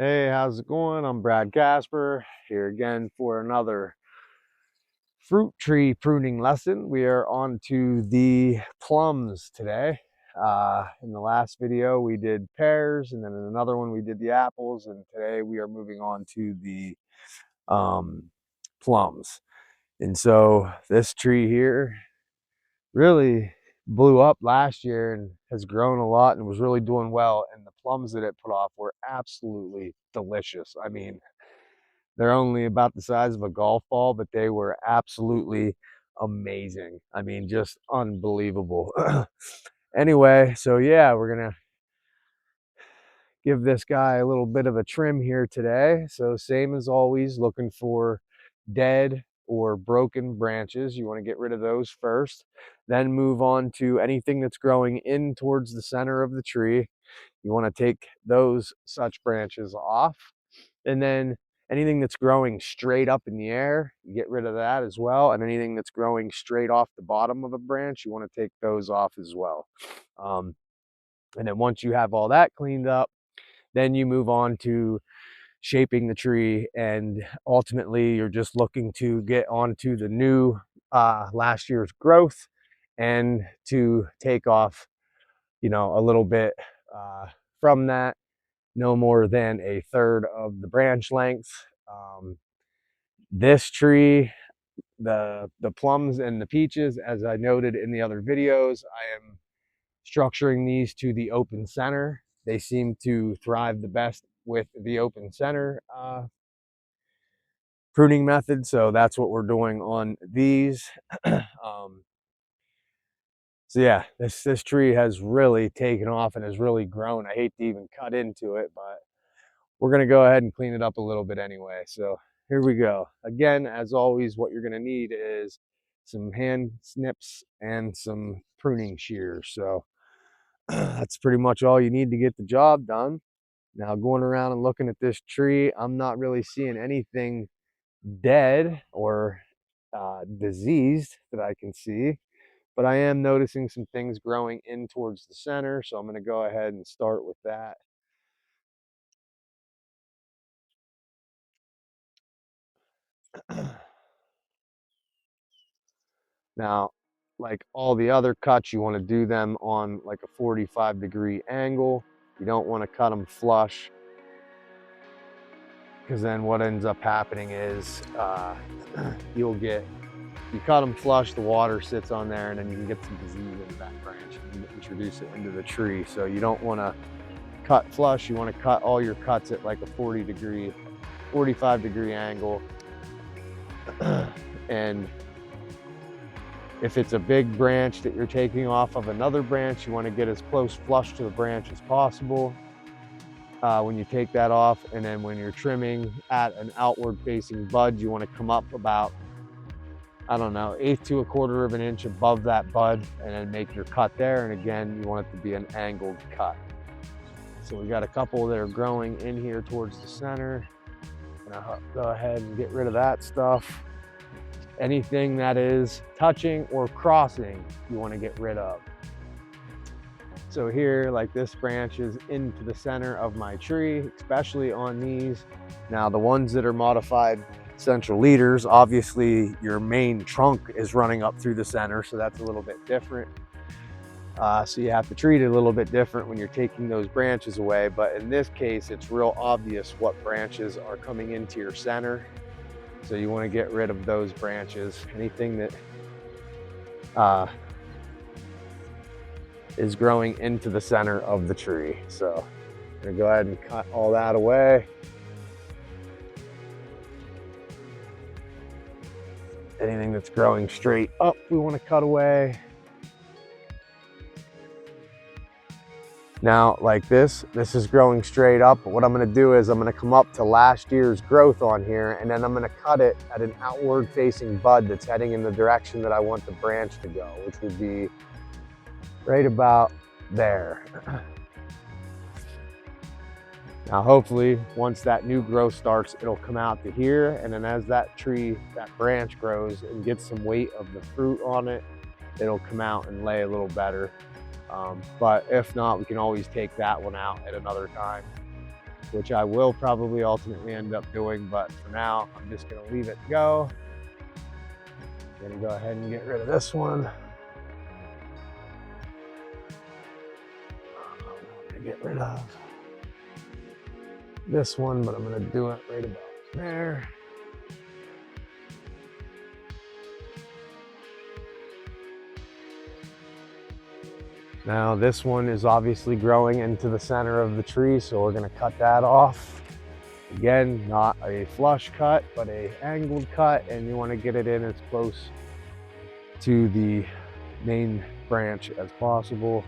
Hey, how's it going? I'm Brad Casper here again for another fruit tree pruning lesson. We are on to the plums today. In the last video we did pears, and then in another one we did the apples, and today we are moving on to the plums. And so this tree here really blew up last year and has grown a lot and was really doing well, and the plums that it put off were absolutely delicious. I mean, they're only about the size of a golf ball, but they were absolutely amazing. I mean, just unbelievable. Anyway, so yeah, we're gonna give this guy a little bit of a trim here today. So same as always, looking for dead or broken branches. You want to get rid of those first, then move on to anything that's growing in towards the center of the tree. You want to take those such branches off, and then anything that's growing straight up in the air, you get rid of that as well. And anything that's growing straight off the bottom of a branch, you want to take those off as well. And then once you have all that cleaned up, then you move on to shaping the tree, and ultimately you're just looking to get onto the new last year's growth and to take off, a little bit from that, no more than a third of the branch length. This tree, the plums and the peaches, as I noted in the other videos, I am structuring these to the open center. They seem to thrive the best with the open center pruning method, so that's what we're doing on these. So yeah, this tree has really taken off and has really grown. I hate to even cut into it, but we're gonna go ahead and clean it up a little bit anyway. So here we go. Again, as always, what you're gonna need is some hand snips and some pruning shears. So that's pretty much all you need to get the job done. Now, going around and looking at this tree, I'm not really seeing anything dead or diseased that I can see, but I am noticing some things growing in towards the center. So I'm going to go ahead and start with that. Now, like all the other cuts, you want to do them on like a 45-degree angle. You don't want to cut them flush, because then what ends up happening is you cut them flush, the water sits on there, and then you can get some disease into that branch and introduce it into the tree. So you don't want to cut flush. You want to cut all your cuts at like a 45-degree angle. And if it's a big branch that you're taking off of another branch, you want to get as close flush to the branch as possible when you take that off. And then when you're trimming at an outward facing bud, you want to come up about, I don't know, 1/8 to 1/4 of an inch above that bud, and then make your cut there. And again, you want it to be an angled cut. So we got a couple that are growing in here towards the center. And I'll go ahead and get rid of that stuff. Anything that is touching or crossing, you want to get rid of. So here, like this branch is into the center of my tree, especially on these. Now the ones that are modified central leaders, obviously your main trunk is running up through the center, so that's a little bit different. So you have to treat it a little bit different when you're taking those branches away. But in this case, it's real obvious what branches are coming into your center. So you want to get rid of those branches. Anything that is growing into the center of the tree. So I'm gonna go ahead and cut all that away. Anything that's growing straight up, we want to cut away. Now, like this is growing straight up. But what I'm going to do is I'm going to come up to last year's growth on here, and then I'm going to cut it at an outward facing bud that's heading in the direction that I want the branch to go, which would be right about there. Now, hopefully, once that new growth starts, it'll come out to here. And then as that branch grows and gets some weight of the fruit on it, it'll come out and lay a little better. But if not, we can always take that one out at another time. which I will probably ultimately end up doing, but for now, I'm just gonna leave it go. I'm gonna go ahead and get rid of this one. I'm gonna get rid of this one, but I'm gonna do it right about there. Now this one is obviously growing into the center of the tree, so we're gonna cut that off. Again, not a flush cut, but a angled cut, and you wanna get it in as close to the main branch as possible.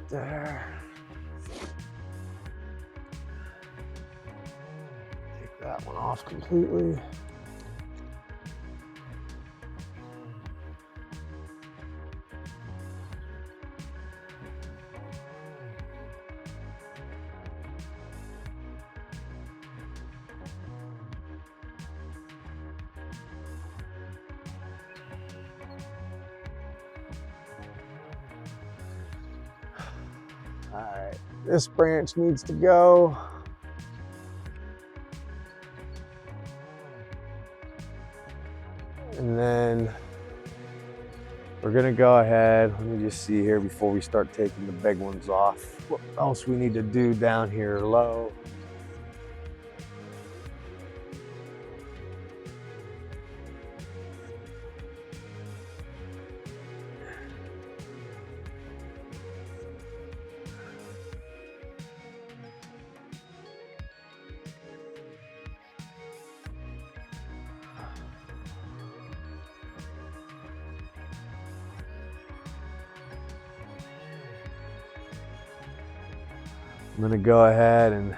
There. Take that one off completely. All right, this branch needs to go. And then we're gonna go ahead, let me just see here before we start taking the big ones off, what else we need to do down here low. I'm gonna go ahead and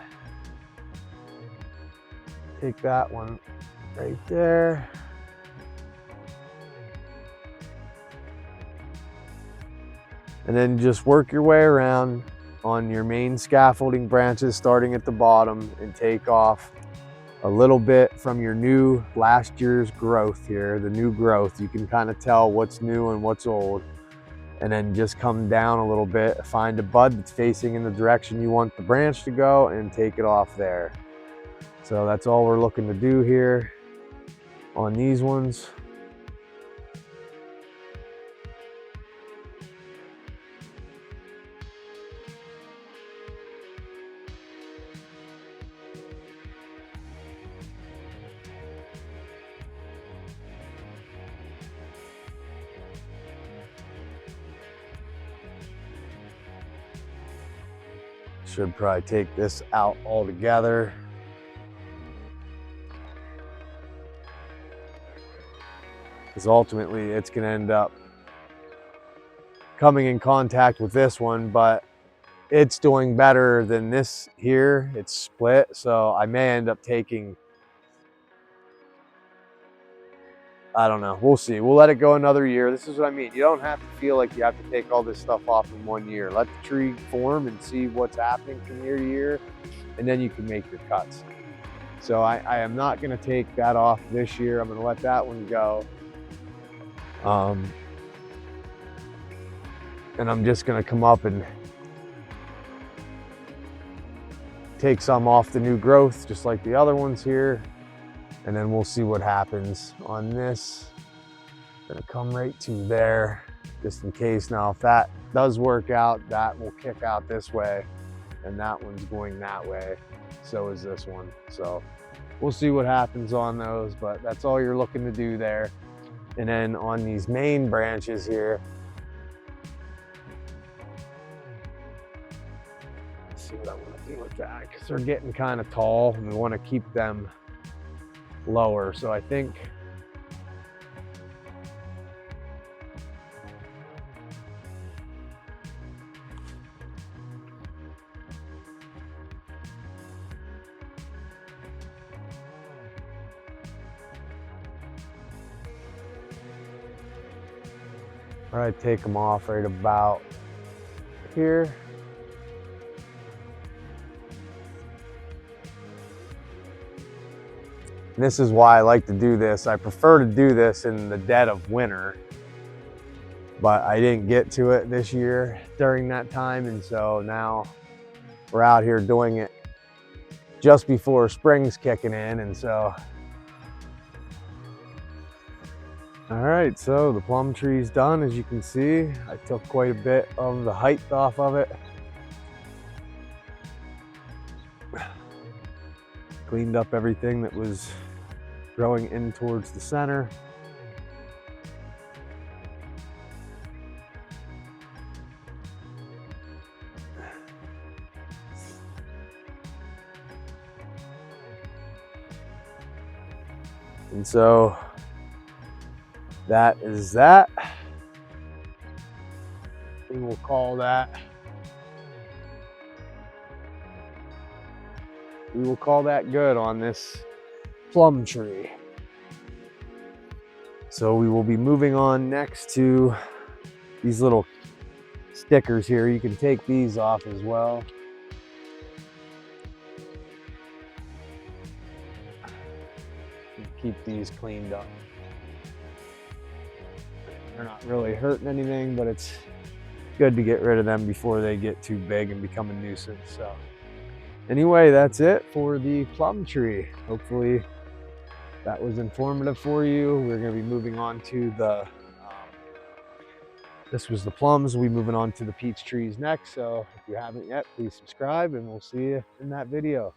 take that one right there. And then just work your way around on your main scaffolding branches, starting at the bottom, and take off a little bit from your new last year's growth here, the new growth. You can kind of tell what's new and what's old. And then just come down a little bit, find a bud that's facing in the direction you want the branch to go, and take it off there. So that's all we're looking to do here on these ones. Should probably take this out altogether. Because ultimately it's going to end up coming in contact with this one, but it's doing better than this here. It's split, so I may end up taking, I don't know, we'll see. We'll let it go another year. This is what I mean. You don't have to feel like you have to take all this stuff off in 1 year. Let the tree form and see what's happening from year to year, and then you can make your cuts. So I am not going to take that off this year. I'm going to let that one go. And I'm just going to come up and take some off the new growth, just like the other ones here. And then we'll see what happens on this. Gonna come right to there, just in case. Now, if that does work out, that will kick out this way. and that one's going that way. So is this one. So we'll see what happens on those, but that's all you're looking to do there. And then on these main branches here, let's see what I want to do with that, because they're getting kind of tall and we want to keep them lower. So I think I take them off right about here. And this is why I like to do this. I prefer to do this in the dead of winter, but I didn't get to it this year during that time. And so now we're out here doing it just before spring's kicking in. And so, all right, so the plum tree's done. As you can see, I took quite a bit of the height off of it. Cleaned up everything that was growing in towards the center. And so that is that. We will call that. We will call that good on this plum tree. So we will be moving on next to these little stickers here. You can take these off as well. Keep these cleaned up. They're not really hurting anything, but it's good to get rid of them before they get too big and become a nuisance. So anyway, that's it for the plum tree. Hopefully that was informative for you. We're going to be moving on to the, this was the plums. We'll be moving on to the peach trees next. So if you haven't yet, please subscribe and we'll see you in that video.